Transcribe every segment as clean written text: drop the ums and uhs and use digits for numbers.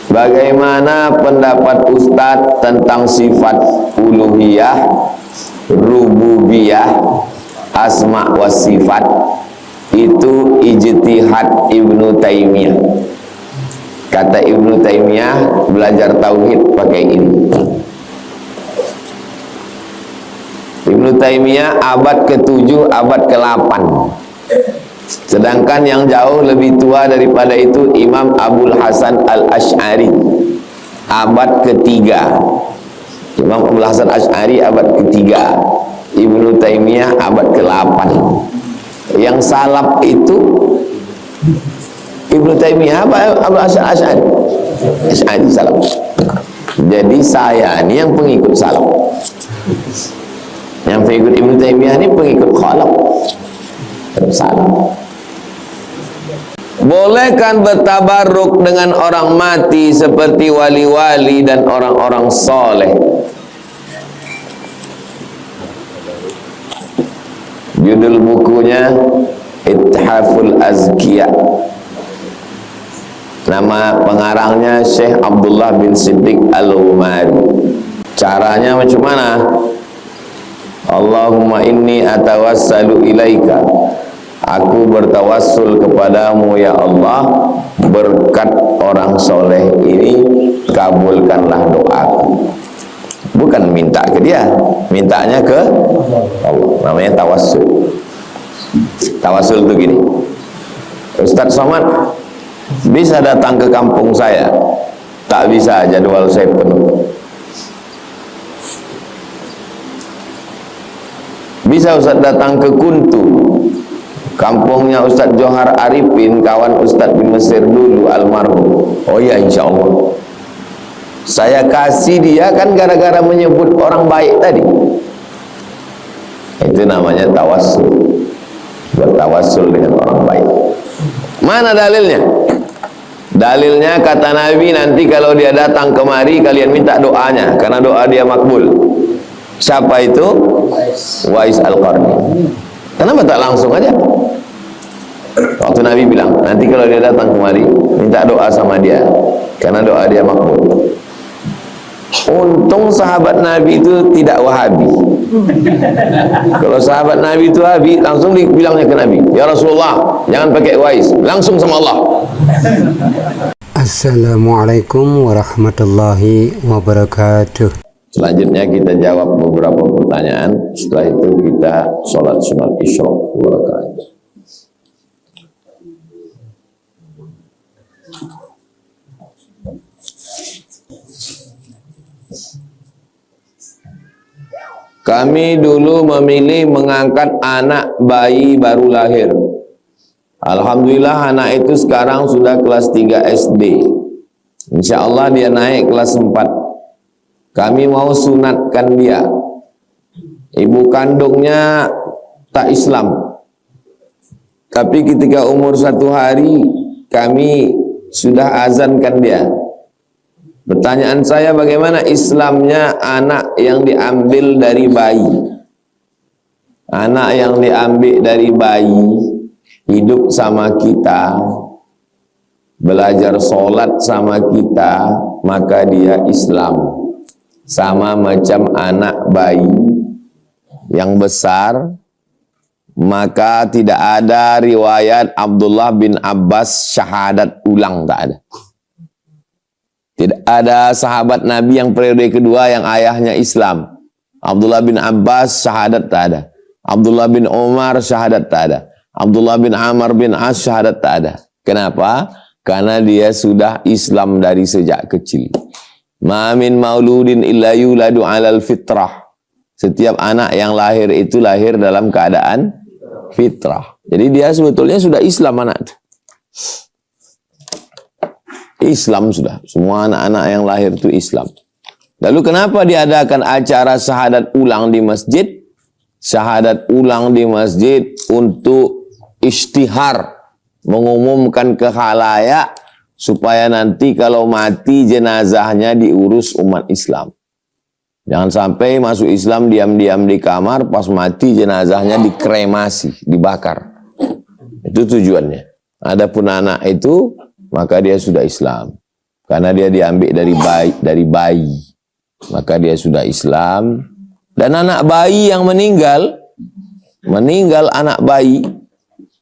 Bagaimana pendapat Ustadz tentang sifat uluhiyah, rububiyah, asma wa sifat? Itu ijtihad Ibnu Taimiyah. Kata Ibnu Taimiyah, belajar tauhid pakai ini. Ibnu Taimiyah abad ke-7, abad ke-8. Sedangkan yang jauh lebih tua daripada itu Imam Abul Hasan Al-Asy'ari, abad ke-3. Imam Abul Hasan Al-Asy'ari abad ke-3, Ibnu Taimiyah abad ke-8. Yang salaf itu Ibnu Taimiyah apa Abul Hasan Al-Asy'ari? Asy'ari salaf. Jadi saya ini yang pengikut salaf. Yang pengikut Ibnu Taimiyah ini pengikut khalaf. Salaf. Bolehkan bertabaruk dengan orang mati seperti wali-wali dan orang-orang soleh? Judul bukunya Ithaful Azkiya. Nama pengarangnya Syekh Abdullah bin Siddiq Al-Umari. Caranya macam mana? Allahumma inni atawassalu ilaika, aku bertawassul kepadamu ya Allah, berkat orang soleh ini kabulkanlah doaku. Bukan minta ke dia, mintanya ke Allah. Namanya tawassul. Tawassul itu gini, Ustadz Somad bisa datang ke kampung saya? Tak bisa, jadwal saya penuh. Bisa Ustadz datang ke Kuntu, kampungnya Ustadz Johar Arifin, kawan Ustadz bin Mesir dulu almarhum. Oh ya, insya Allah saya kasih dia, kan gara-gara menyebut orang baik tadi. Itu namanya tawassul, bertawassul dengan orang baik. Mana dalilnya? Dalilnya kata Nabi, nanti kalau dia datang kemari kalian minta doanya, karena doa dia makbul. Siapa itu? Wais Al-Qarni. Kenapa tak langsung aja? Waktu Nabi bilang, nanti kalau dia datang kemari minta doa sama dia, karena doa dia makbul. Untung sahabat Nabi itu tidak Wahabi. Kalau sahabat Nabi itu Wahabi, langsung dibilangnya ke Nabi, ya Rasulullah, jangan pakai Wais, langsung sama Allah. Assalamualaikum warahmatullahi wabarakatuh. Selanjutnya kita jawab beberapa pertanyaan. Setelah itu kita sholat sunat isyraq 2 rakaat. Kami dulu memilih mengangkat anak bayi baru lahir. Alhamdulillah anak itu sekarang sudah kelas 3 SD. Insya Allah dia naik kelas 4. Kami mau sunatkan dia. Ibu kandungnya tak Islam, tapi ketika umur 1 hari kami sudah azankan dia. Pertanyaan saya, bagaimana Islamnya anak yang diambil dari bayi? Anak yang diambil dari bayi hidup sama kita, belajar sholat sama kita, maka dia Islam. Sama macam anak bayi yang besar, maka tidak ada riwayat Abdullah bin Abbas syahadat ulang, tak ada. Tidak ada sahabat Nabi yang periode kedua yang ayahnya Islam. Abdullah bin Abbas syahadat tak ada. Abdullah bin Umar syahadat tak ada. Abdullah bin Amr bin As syahadat tak ada. Kenapa? Karena dia sudah Islam dari sejak kecil. Ma min mauludin illa yuladu 'alal fitrah. Setiap anak yang lahir itu lahir dalam keadaan fitrah. Jadi dia sebetulnya sudah Islam anak itu. Islam sudah. Semua anak-anak yang lahir itu Islam. Lalu kenapa diadakan acara syahadat ulang di masjid? Syahadat ulang di masjid untuk istihar, mengumumkan ke khalayak, supaya nanti kalau mati jenazahnya diurus umat Islam. Jangan sampai masuk Islam diam-diam di kamar, pas mati jenazahnya dikremasi, dibakar. Itu tujuannya. Adapun anak itu, maka dia sudah Islam. karena dia diambil dari bayi, maka dia sudah Islam. Dan anak bayi yang meninggal anak bayi,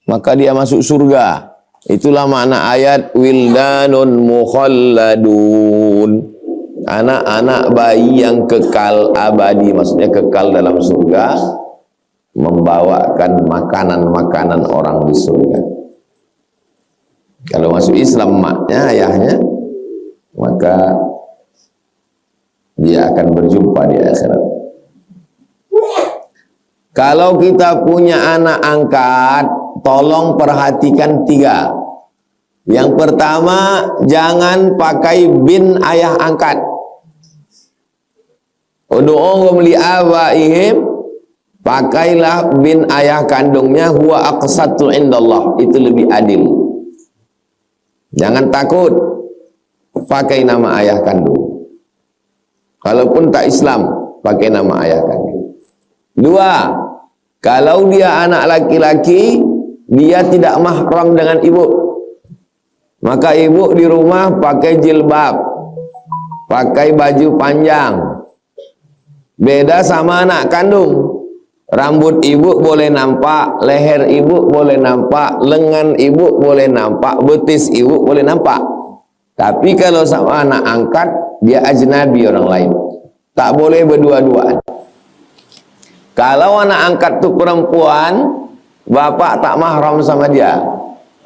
maka dia masuk surga. Itulah makna ayat wildanun mukhalladun, anak-anak bayi yang kekal abadi, maksudnya kekal dalam surga, membawakan makanan-makanan orang di surga. Kalau masuk Islam maknya, ayahnya, maka dia akan berjumpa di akhirat. Kalau kita punya anak angkat, tolong perhatikan 3. Yang pertama, jangan pakai bin ayah angkat. Ud'uhum li abaihim, pakailah bin ayah kandungnya, huwa aqsatu indallah, itu lebih adil. Jangan takut pakai nama ayah kandung. Kalaupun tak Islam, pakai nama ayah kandung. 2, kalau dia anak laki-laki, dia tidak mahram dengan ibu, maka ibu di rumah pakai jilbab, pakai baju panjang. Beda sama anak kandung. Rambut ibu boleh nampak, leher ibu boleh nampak, lengan ibu boleh nampak, betis ibu boleh nampak. Tapi kalau sama anak angkat, dia ajnabi orang lain. Tak boleh berdua-duaan. Kalau anak angkat itu perempuan, bapak tak mahram sama dia.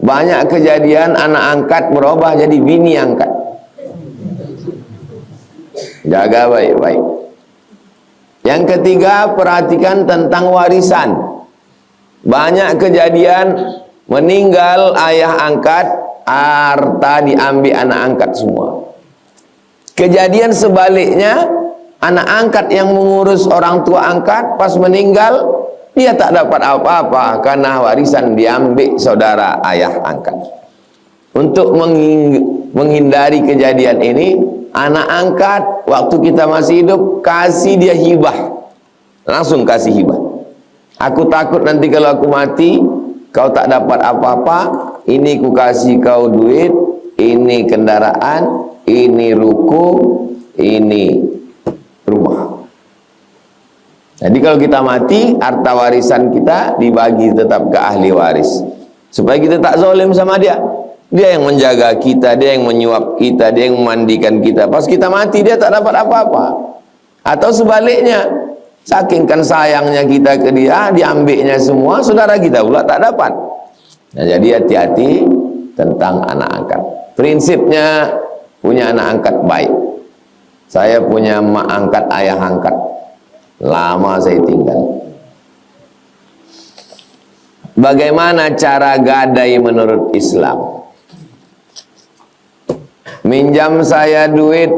Banyak kejadian anak angkat berubah jadi bini angkat. Jaga baik-baik. Yang ketiga, perhatikan tentang warisan. Banyak kejadian meninggal ayah angkat, harta diambil anak angkat semua. Kejadian sebaliknya, anak angkat yang mengurus orang tua angkat, pas meninggal dia tak dapat apa-apa karena warisan diambil saudara ayah angkat. Untuk menghindari kejadian ini, anak angkat waktu kita masih hidup kasih dia hibah, langsung kasih hibah. Aku takut nanti kalau aku mati kau tak dapat apa-apa, ini ku kasih kau duit, ini kendaraan, ini ruko, ini rumah. Jadi kalau kita mati, harta warisan kita dibagi tetap ke ahli waris, supaya kita tak zalim sama dia. Dia yang menjaga kita, dia yang menyuap kita, dia yang memandikan kita. Pas kita mati, dia tak dapat apa-apa. Atau sebaliknya, saking kan sayangnya kita ke dia, diambilnya semua, saudara kita pula tak dapat. Nah, jadi hati-hati tentang anak angkat. Prinsipnya, punya anak angkat baik. Saya punya mak angkat, ayah angkat. Lama saya tinggal. Bagaimana cara gadai menurut Islam? Minjam saya duit,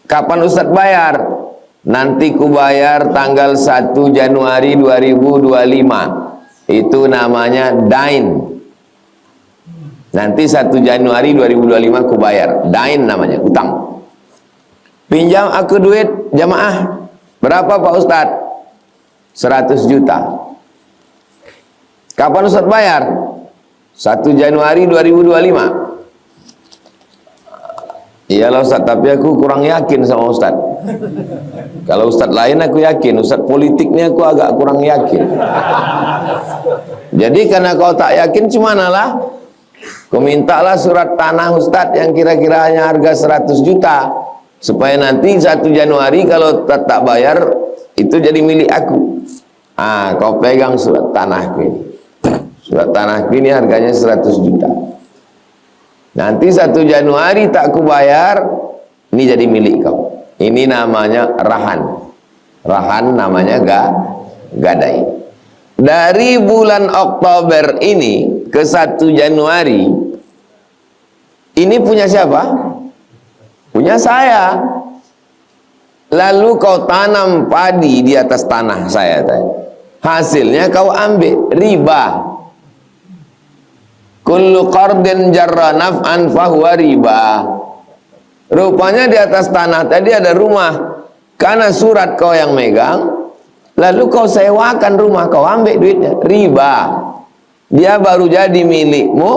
kapan Ustaz bayar? Nanti ku bayar tanggal 1 Januari 2025. Itu namanya dain. Nanti 1 Januari 2025 ku bayar. Dain namanya, utang. Pinjam aku duit jamaah. Berapa Pak Ustaz? 100 juta. Kapan Ustaz bayar? 1 Januari 2025. Iyalah Ustaz, tapi aku kurang yakin sama Ustaz. Kalau Ustaz lain aku yakin, Ustaz politiknya aku agak kurang yakin. Jadi karena kau tak yakin, cumanalah kau mintalah surat tanah Ustaz yang kira-kira hanya harga 100 juta, supaya nanti 1 Januari kalau tak bayar itu jadi milik aku. Kau pegang surat tanahku ini. Surat tanahku ini harganya 100 juta. Nanti 1 Januari tak kubayar, ini jadi milik kau. Ini namanya rahan. Rahan namanya gadai. Dari bulan Oktober ini ke 1 Januari, ini punya siapa? Punya saya. Lalu kau tanam padi di atas tanah saya tadi. Hasilnya kau ambil riba. Kullu qardin jarra naf'an fahuwa riba. Rupanya di atas tanah tadi ada rumah. Karena surat kau yang megang, lalu kau sewakan rumah, kau ambil duitnya, riba. Dia baru jadi milikmu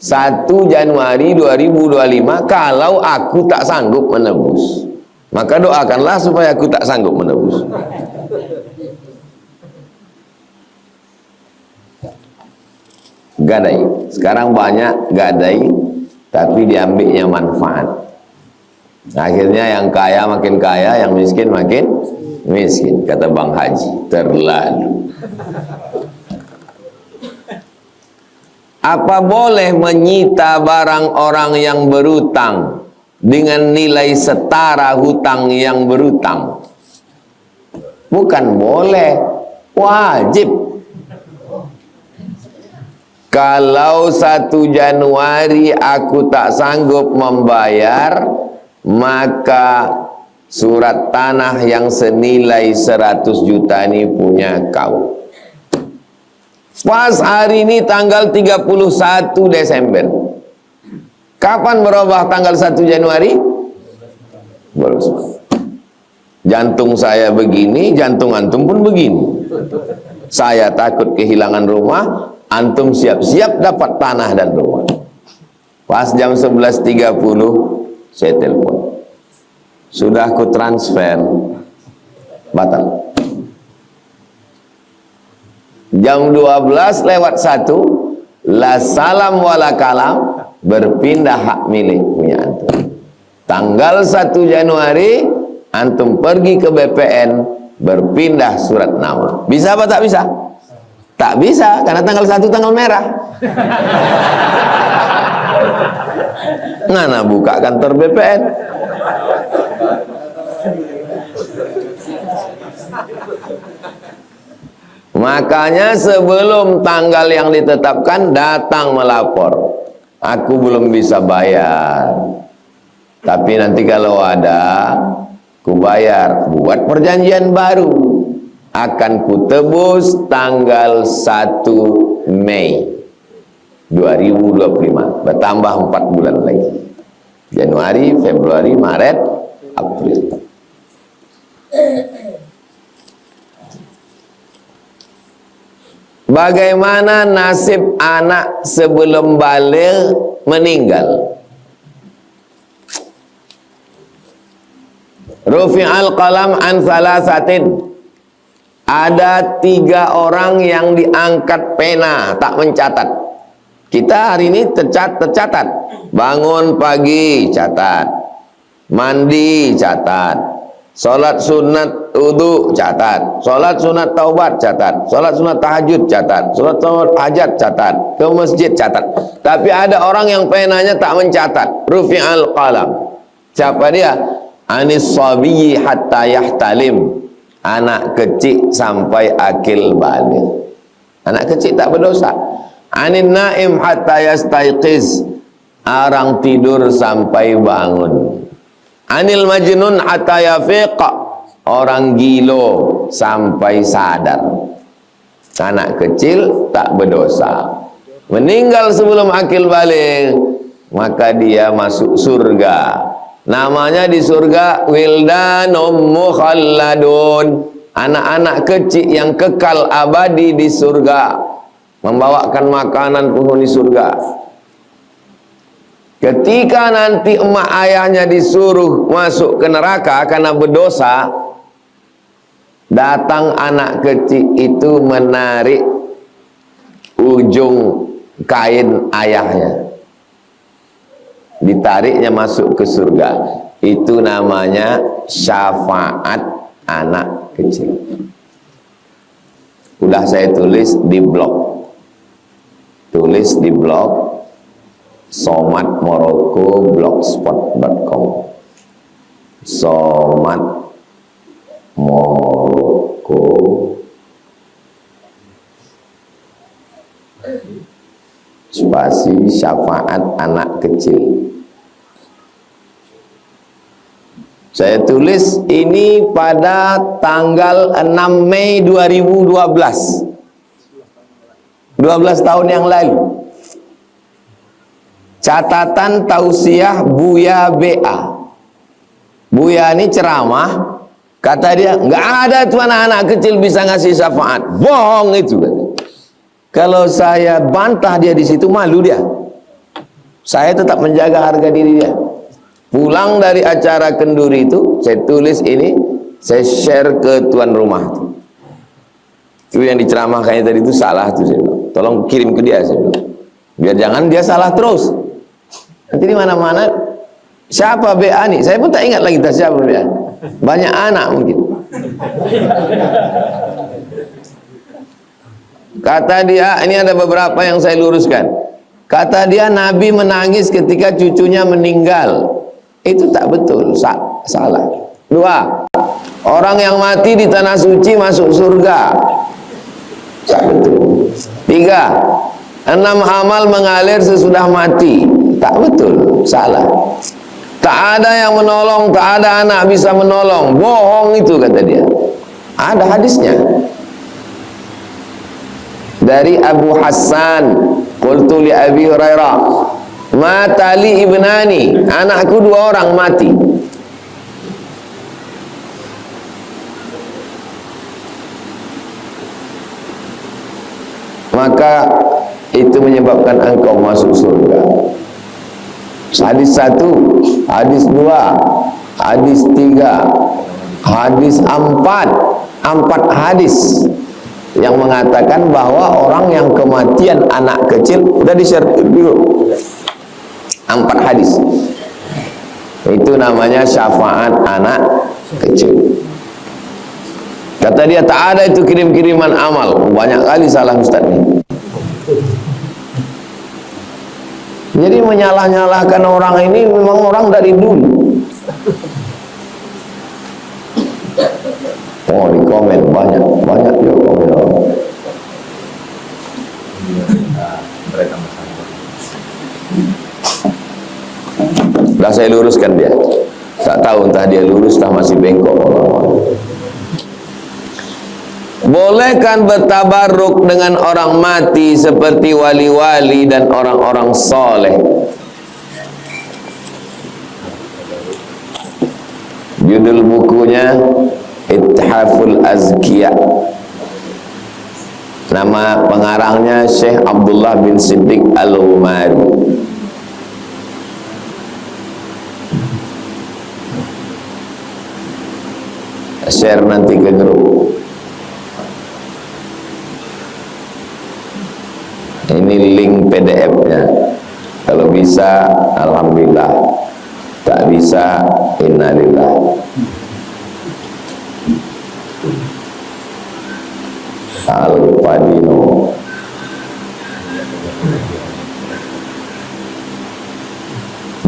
1 Januari 2025 kalau aku tak sanggup menebus. Maka doakanlah supaya aku tak sanggup menebus. Gadai. Sekarang banyak gadai tapi diambilnya manfaat. Akhirnya yang kaya makin kaya, yang miskin makin miskin, kata Bang Haji. Terlalu. Apa boleh menyita barang orang yang berutang dengan nilai setara hutang yang berutang? Bukan boleh, wajib. Kalau 1 Januari aku tak sanggup membayar, maka surat tanah yang senilai 100 juta ini punya kau. Pas hari ini tanggal 31 Desember. Kapan berubah tanggal 1 Januari? Jantung saya begini, jantung antum pun begini. Saya takut kehilangan rumah, antum siap-siap dapat tanah dan rumah. Pas jam 11.30 saya telepon. Sudah aku transfer, batal. Jam 12:01 la salam wala kalam, berpindah hak milik punya antum. Tanggal 1 Januari antum pergi ke BPN, berpindah surat nama. Bisa apa tak bisa? Tak bisa, karena tanggal 1 tanggal merah. Ngana buka kantor BPN. Makanya sebelum tanggal yang ditetapkan datang melapor. Aku belum bisa bayar. Tapi nanti kalau ada, ku bayar. Buat perjanjian baru. Akan ku tebus tanggal 1 Mei 2025. Bertambah 4 bulan lagi. Januari, Februari, Maret, April. Bagaimana nasib anak sebelum baligh meninggal? Rufi'al qalam an salasatin. Ada 3 orang yang diangkat pena, tak mencatat. Kita hari ini tercatat. Bangun pagi, catat. Mandi, catat. Salat sunat wudu, catat. Salat sunat taubat, catat. Salat sunat tahajud, catat. Salat sunat hajat, catat. Ke masjid, catat. Tapi ada orang yang penanya tak mencatat. Rufi'al qalam. Siapa dia? Anis sabiyyi hatta yahtalim. Anak kecil sampai akil baligh. Anak kecil tak berdosa. Anin naim hatta yastaiqiz. Orang tidur sampai bangun. Anil majnun hatta yafiq. Orang gilo sampai sadar. Anak kecil tak berdosa. Meninggal sebelum akil baligh, maka dia masuk surga. Namanya di surga wildanum mukhalladun. Anak-anak kecil yang kekal abadi di surga, membawakan makanan penghuni surga. Ketika nanti emak ayahnya disuruh masuk ke neraka karena berdosa, datang anak kecil itu menarik ujung kain ayahnya, ditariknya masuk ke surga. Itu namanya syafaat anak kecil. Udah saya tulis di blog. Tulis di blog Somat Moroko blogspot.com. Somat Moroko spasi syafaat anak kecil. Saya tulis ini pada tanggal 6 Mei 2012. 12 tahun yang lalu. Catatan tausiah Buya BA. Buya ini ceramah, kata dia, nggak ada tuh anak-anak kecil bisa ngasih syafaat. Bohong itu. Kalau saya bantah dia di situ, malu dia. Saya tetap menjaga harga diri dia. Pulang dari acara kenduri itu, saya tulis ini, saya share ke tuan rumah. Itu yang diceramahkannya tadi itu salah tuh, saya bilang. Tolong kirim ke dia, saya bilang. Biar jangan dia salah terus. Nanti di mana-mana, siapa BA nih? Saya pun tak ingat lagi siapa BA. Banyak anak mungkin. Kata dia, ini ada beberapa yang saya luruskan. Kata dia, Nabi menangis ketika cucunya meninggal. Itu tak betul, salah. 2. Orang yang mati di tanah suci masuk surga. Tak betul. 3. 6 amal mengalir sesudah mati. Tak betul, salah. Tak ada yang menolong, tak ada anak bisa menolong. Bohong itu, kata dia. Ada hadisnya. Dari Abu Hassan, qultu li Abi Hurairah, mata li ibnani, anakku 2 orang mati. Maka itu menyebabkan engkau masuk surga. Hadis 1, hadis 2, hadis 3, hadis 4 hadis yang mengatakan bahwa orang yang kematian anak kecil, tadi share dulu 4 hadis, itu namanya syafaat anak kecil. Kata dia, tak ada itu kirim-kiriman amal. Banyak kali salah Ustaz ini. Jadi menyalah-nyalahkan orang ini memang orang dari dulu. Oh, di komen banyak juga komen orang. Dah saya luruskan dia. Tak tahu entah dia lurus entah masih bengkok. Bolehkan bertabarruk dengan orang mati seperti wali-wali dan orang-orang soleh? Judul bukunya Ithaful Azkiya. Nama pengarangnya Syekh Abdullah bin Siddiq Al-Umari. Share nanti ke grup. Ini link PDF-nya. Kalau bisa, alhamdulillah. Tak bisa, innalillah. Al-Padino.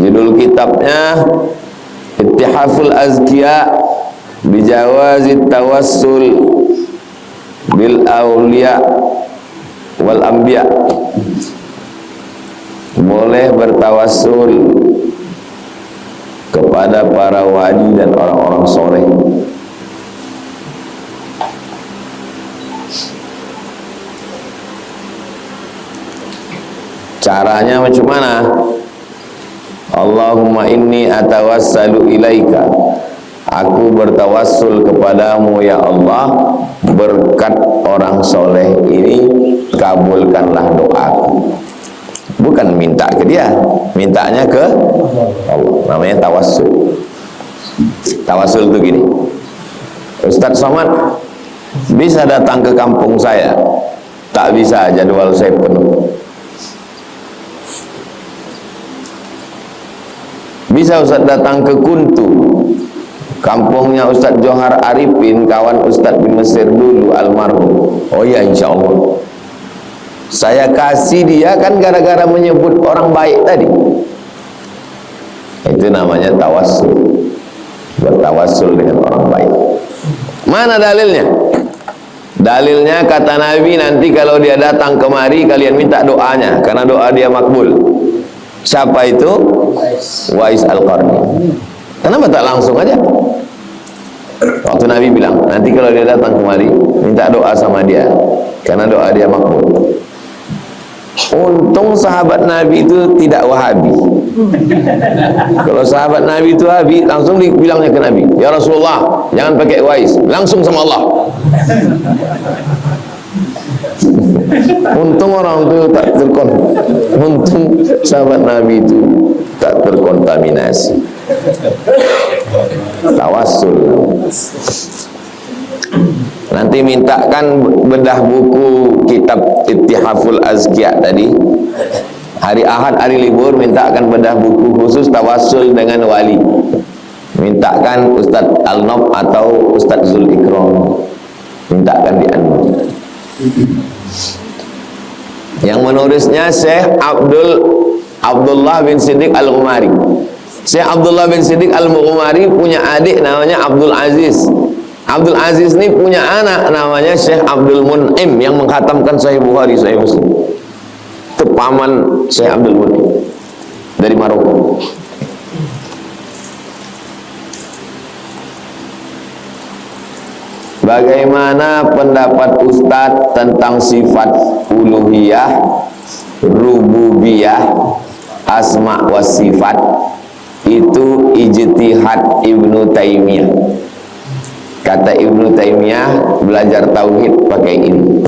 Judul kitabnya Ittihaful Azkiya bijawazit tawassul bil awliya wal anbiya. Boleh bertawassul kepada para wali dan orang-orang soleh. Caranya macam mana? Allahumma inni atawassalu ilaika, aku bertawassul kepadamu ya Allah, berkat orang soleh ini kabulkanlah doaku. Bukan minta ke dia, mintanya ke Allah. Namanya tawassul. Tawassul itu gini, Ustaz Somad bisa datang ke kampung saya? Tak bisa, jadwal saya penuh. Bisa Ustaz datang ke Kuntu, kampungnya Ustaz Johar Arifin, kawan Ustaz bin Mesir dulu almarhum. Oh ya, insya Allah saya kasih dia, kan gara-gara menyebut orang baik tadi. Itu namanya tawassul. Bertawassul dengan orang baik. Mana dalilnya? Dalilnya kata Nabi, nanti kalau dia datang kemari kalian minta doanya, karena doa dia makbul. Siapa itu? Wais Al-Qarni. Kenapa tak langsung aja? Waktu Nabi bilang, nanti kalau dia datang kemari minta doa sama dia, karena doa dia makbul. Untung sahabat Nabi itu tidak Wahabi. Kalau sahabat Nabi itu Wahabi, langsung dibilangnya ke Nabi, ya Rasulullah, jangan pakai Wais, langsung sama Allah. Untung orang itu tak untung sahabat Nabi itu tak terkontaminasi. Tawassul. Nanti mintakan bedah buku kitab Ittihaful Azkiya tadi. Hari Ahad, hari libur, mintakan bedah buku khusus tawassul dengan wali. Mintakan Ustaz Al-Nob atau Ustaz Zul Ikram. Mintakan di anu. Yang menulisnya Syekh Abdullah bin Siddiq Al-Umari. Syekh Abdullah bin Siddiq Al-Umari punya adik namanya Abdul Aziz. Abdul Aziz ini punya anak namanya Syekh Abdul Mun'im yang mengkhatamkan Sahih Bukhari, Sahih Muslim. Itu paman Syekh Abdul Mun'im dari Maroko. Bagaimana pendapat Ustadz tentang sifat uluhiyah, rububiyah, asma wa sifat? Itu ijtihad Ibnu Taimiyah. Kata Ibnu Taimiyah, belajar tauhid pakai ini.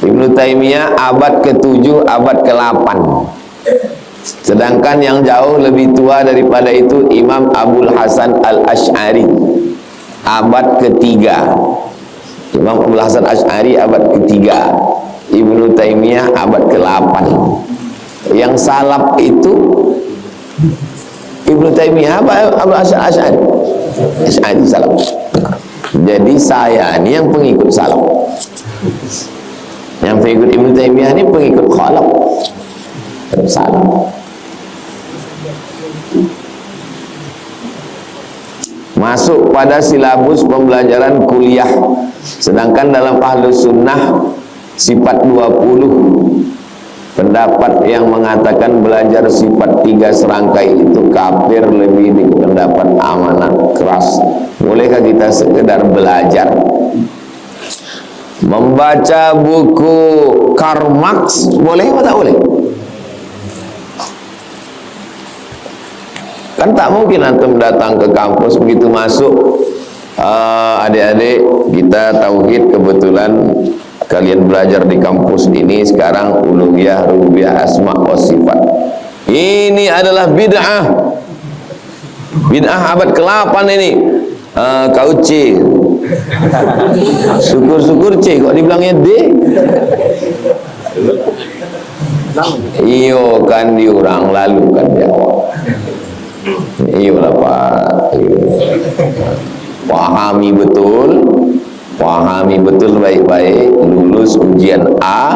Ibnu Taimiyah abad ke-7, abad ke-8. Sedangkan yang jauh lebih tua daripada itu Imam Abul Hasan Al-Asy'ari, abad ke-3. Imam Abul Hasan Al-Asy'ari abad ke-3, Ibnu Taimiyah abad ke-8. Yang salaf itu Ibnu Taimiyah apa Abul Hasan Al-Asy'ari? Asy'ari salaf. Jadi saya ini yang pengikut salaf. Yang pengikut Ibnu Taimiyah ini pengikut khalaf. Salaf. Masuk pada silabus pembelajaran kuliah. Sedangkan dalam Ahlus Sunnah sifat 20. Pendapat yang mengatakan belajar sifat 3 serangkai itu kafir lebih pendapat amanat keras. Bolehkah kita sekedar belajar? Membaca buku Karl Marx boleh atau tak boleh? Kan tak mungkin antum datang ke kampus begitu masuk, adik-adik kita tauhid, kebetulan kalian belajar di kampus ini sekarang uluhiyah, rububiyah, asma wa sifat. Ini adalah bid'ah. Bid'ah abad ke-8 ini. Kau C. Syukur-syukur C kok dibilangnya D. Iyo kan diurang lalu kan jawab. Iyo lah Pak. Pahami betul baik-baik, lulus ujian A,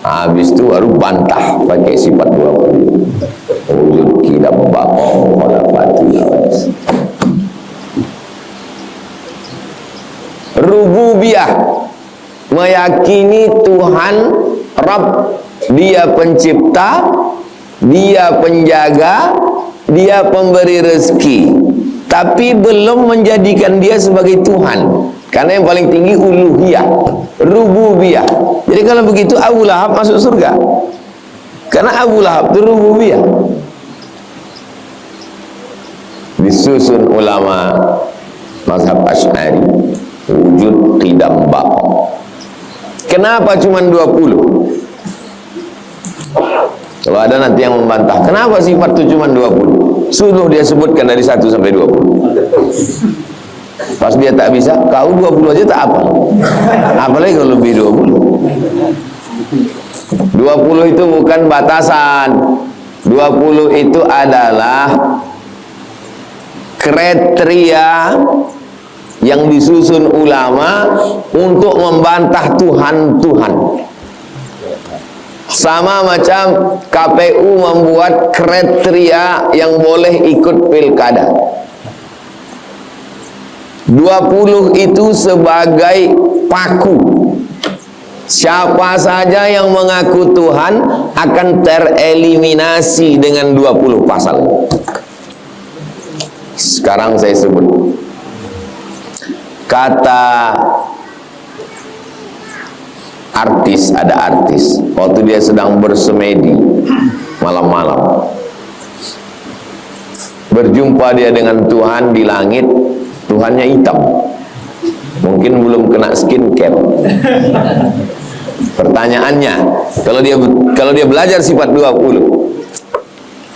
habis itu baru bantah pakai sifat 20. Wujud kilam bakong rububiyah, meyakini Tuhan Rabb, dia pencipta, dia penjaga, dia pemberi rezeki, tapi belum menjadikan dia sebagai Tuhan. Karena yang paling tinggi uluhiyah, rububiyah. Jadi kalau begitu Abu Lahab masuk surga. Karena Abu Lahab itu rububiyah. Disusun ulama mazhab Asy'ari, wujud qidam baqa. Kenapa cuma 20? Kalau ada nanti yang membantah, kenapa sifat itu cuma 20? Suruh dia sebutkan dari 1 sampai 20. Pas dia tak bisa, kau 20 aja tak apa. Apalagi kalau lebih 20. 20 itu bukan batasan. 20 itu adalah kriteria yang disusun ulama untuk membantah Tuhan-Tuhan. Sama macam KPU membuat kriteria yang boleh ikut pilkada. 20 itu sebagai paku. Siapa saja yang mengaku Tuhan akan tereliminasi dengan 20 pasal. Sekarang saya sebut. Kata artis, ada artis waktu dia sedang bersemedi malam-malam, berjumpa dia dengan Tuhan di langit. Tuhannya hitam, Mungkin belum kena skincare. Pertanyaannya, kalau dia belajar sifat 20,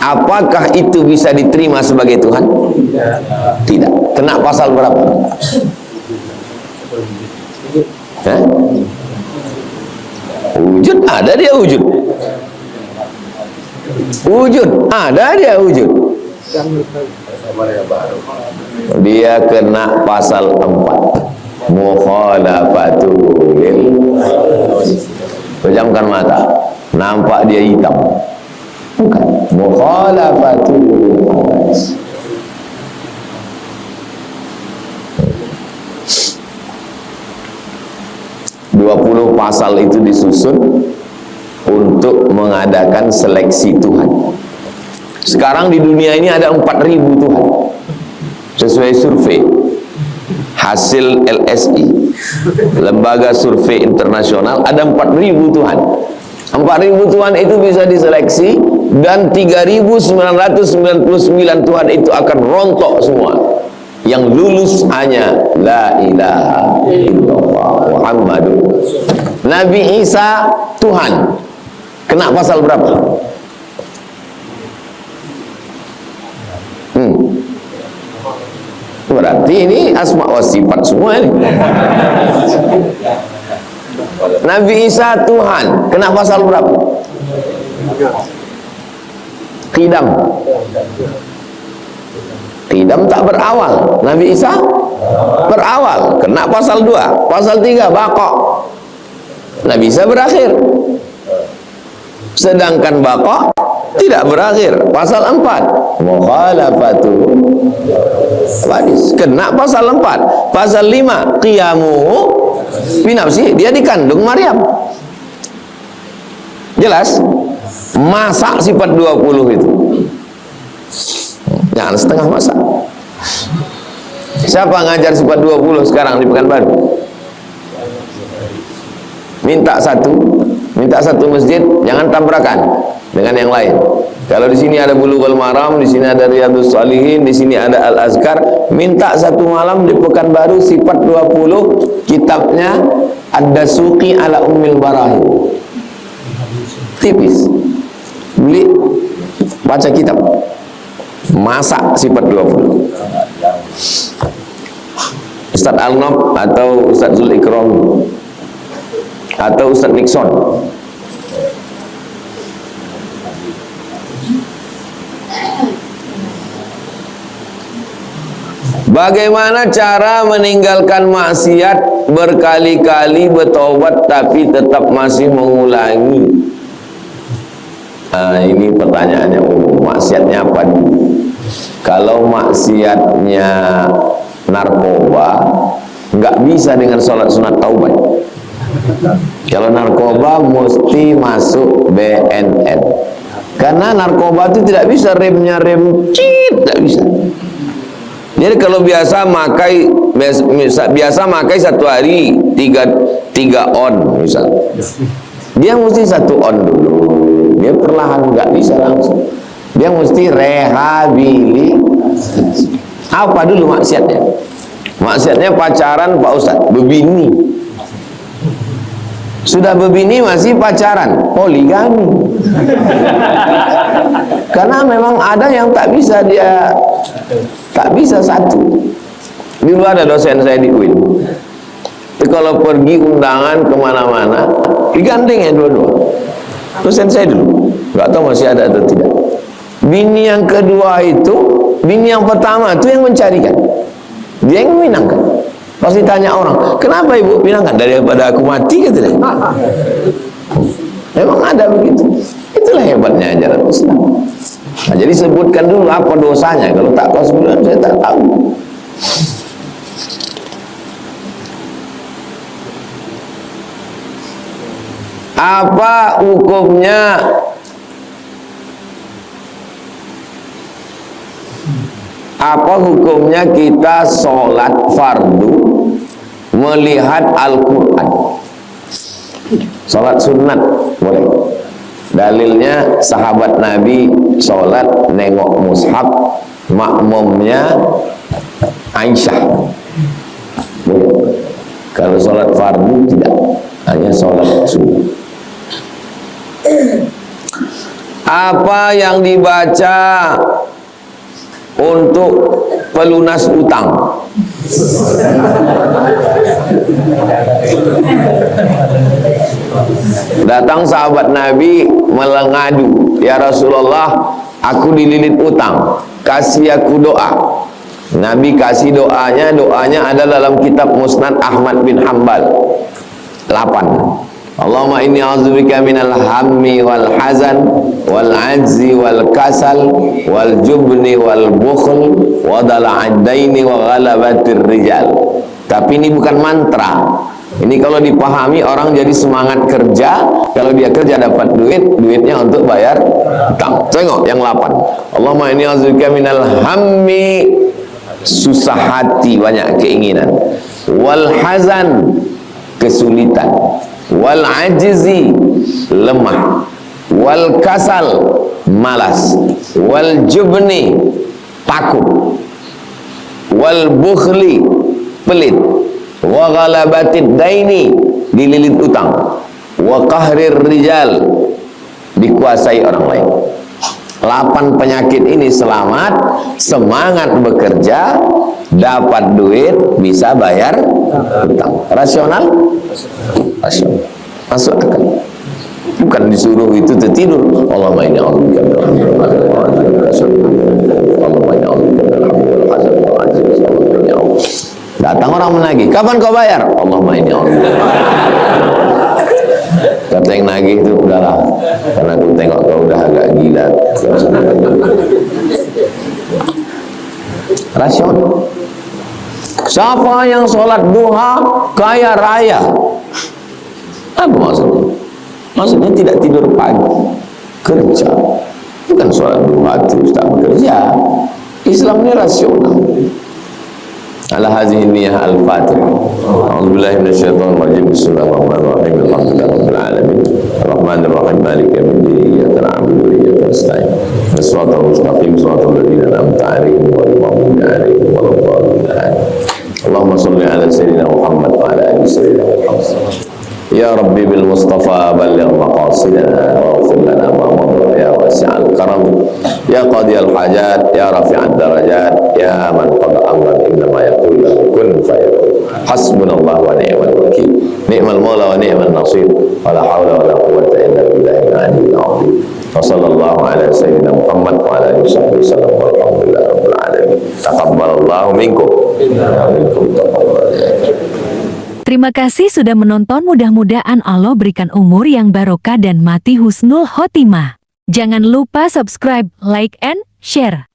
apakah itu bisa diterima sebagai Tuhan? Tidak. Kena pasal berapa? Hah? Wujud, ada dia wujud. Wujud, ada dia wujud. Dia kena pasal 4, mukhalafatul lil. Pejamkan mata, nampak dia hitam? Bukan. Mukhalafatul lil. 20 pasal itu disusun untuk mengadakan seleksi Tuhan. Sekarang di dunia ini ada 4.000 Tuhan, sesuai survei hasil LSI, lembaga survei internasional. Ada 4.000 Tuhan. 4.000 Tuhan itu bisa diseleksi, dan 3.999 Tuhan itu akan rontok semua. Yang lulus hanya la ilaha illallah Muhammadur. Nabi Isa Tuhan, kena pasal berapa? Berarti ini asma wa sifat semua ini. Nabi Isa Tuhan, kena pasal berapa? Qidam. Qidam tak berawal. Nabi Isa berawal, kena pasal 2. Pasal 3 baqa. Nabi Isa berakhir. Sedangkan baqa tidak berakhir. Pasal 4 mukhalafatu hadis, kena pasal 4. Pasal 5 qiyamuhu binafsi, dia dikandung Maryam. Jelas? Masak sifat 20 itu. Jangan setengah masak. Siapa ngajar sifat 20 sekarang di Pekanbaru? Minta satu masjid, jangan tabrakan dengan yang lain. Kalau di sini ada Bulughul Maram, di sini ada Riyadhus Shalihin, di sini ada Al Azkar, minta satu malam di Pekanbaru sifat 20, kitabnya Ad-Dasuqi ala Ummil Barahim. Tipis. Beli, baca kitab. Masak sifat 20. Ustaz Al-Nob atau Ustaz Zul Ikram atau Ustaz Nixon. Bagaimana cara meninggalkan maksiat berkali-kali bertobat tapi tetap masih mengulangi? Ini pertanyaannya umum. Maksiatnya apa dulu? Kalau maksiatnya narkoba, nggak bisa dengan sholat sunat taubat. Kalau narkoba mesti masuk BNN, karena narkoba itu tidak bisa remnya rem cit, tidak bisa. Jadi kalau biasa makai satu hari tiga on misal, dia mesti satu on dulu, dia perlahan, nggak bisa langsung. Dia mesti rehabilitasi. Apa dulu maksiatnya? Maksiatnya pacaran Pak Ustadz, bebini. Sudah bebini masih pacaran, poligami. Karena memang ada yang tak bisa, dia tak bisa satu. Dulu ada dosen saya di UIN, kalau pergi undangan kemana-mana digandeng ya dua-dua. Dosen saya dulu, nggak tahu masih ada atau tidak. Bini yang kedua itu, bini yang pertama itu yang mencarikan, dia yang meminangkan. Pasti tanya orang, kenapa ibu pinangkan? Daripada aku mati, katanya. Memang ada begitu. Itulah hebatnya ajaran Islam. Nah, jadi sebutkan dulu apa dosanya. Kalau tak kau sebutkan, saya tak tahu. Apa hukumnya kita sholat fardu melihat Al-Quran? Sholat sunat boleh. Dalilnya sahabat Nabi sholat nengok mushaf, makmumnya Aisyah. Boleh. Kalau sholat fardu tidak, hanya sholat sunnah. Apa yang dibaca untuk pelunas utang? Datang sahabat Nabi mengadu, ya Rasulullah, aku dililit utang, kasih aku doa. Nabi kasih doanya, doanya ada dalam kitab Musnad Ahmad bin Hanbal 8. Allahumma inni a'udzubika minal hammi wal hazan wal ajzi wal kasal wal jubni wal bukhl wa dala'ad daini wa ghalabatir rijal. Tapi ini bukan mantra. Ini kalau dipahami orang jadi semangat kerja. Kalau dia kerja dapat duit, duitnya untuk bayar utang. Tengok yang 8. Allahumma inni a'udzubika minal hammi, susah hati, banyak keinginan, wal hazan, kesulitan, wal ajzi, lemah, wal kasal, malas, wal jubni, takut, wal bukhli, pelit, wa ghalabatid daini, dililit utang, wa qahrir rijal, dikuasai orang lain. 8 penyakit ini selamat, semangat bekerja, dapat duit, bisa bayar utang. Rasional? Rasional. Masuk akal. Bukan disuruh itu tertidur. Allahumma inni a'udzubika minal hammi wal hazan Allahumma inni a'udzubika minal hammi wal hazan wal ajzi. Datang orang menagih, kapan kau bayar? Allahumma inni a'udzubika. Kata yang nagih itu, udahlah, karena aku tengok kau udah agak gila. Rasional. Siapa yang sholat duha kaya raya? Apa maksudnya? Maksudnya tidak tidur pagi, kerja. Bukan sholat duha terus tak bekerja. Islam ini rasional. Ala hadhihi niyyah al-Fatihah. A'udzubillahi minasyaitonir rajim. Bismillahirrahmanirrahim. Alhamdulillahirabbil alamin. Arrahmanir rahim. Maliki yaumiddin. Iyyaka na'budu wa iyyaka nasta'in. Shiratal mustaqim. Shiratal ladzina an'amta 'alaihim ghairil maghdubi 'alaihim waladdallin. Allahumma shalli 'ala sayyidina Muhammad wa 'ala ali sayyidina Muhammad. Ya Rabbi bil Mustafa balligh maqasidana wa ighfir lana ma madha ya wasi'al karam ya qadiyal hajat ya rafi'ad darajat ya man qad amran innama yaqulu lahu kun fayakun. Hasbunallahu wa ni'mal wakil, ni'mal maula wa ni'mal nasir, wa la hawla wa la quwwata illa billahil aliyyil azim. Wa sallallahu ala sayyidina Muhammad wa ala alihi wasallam walhamdulillahi rabbil alamin. Taqabbalallahu minkum wa minkum taqabbal. Terima kasih sudah menonton, mudah-mudahan Allah berikan umur yang barokah dan mati husnul khotimah. Jangan lupa subscribe, like, and share.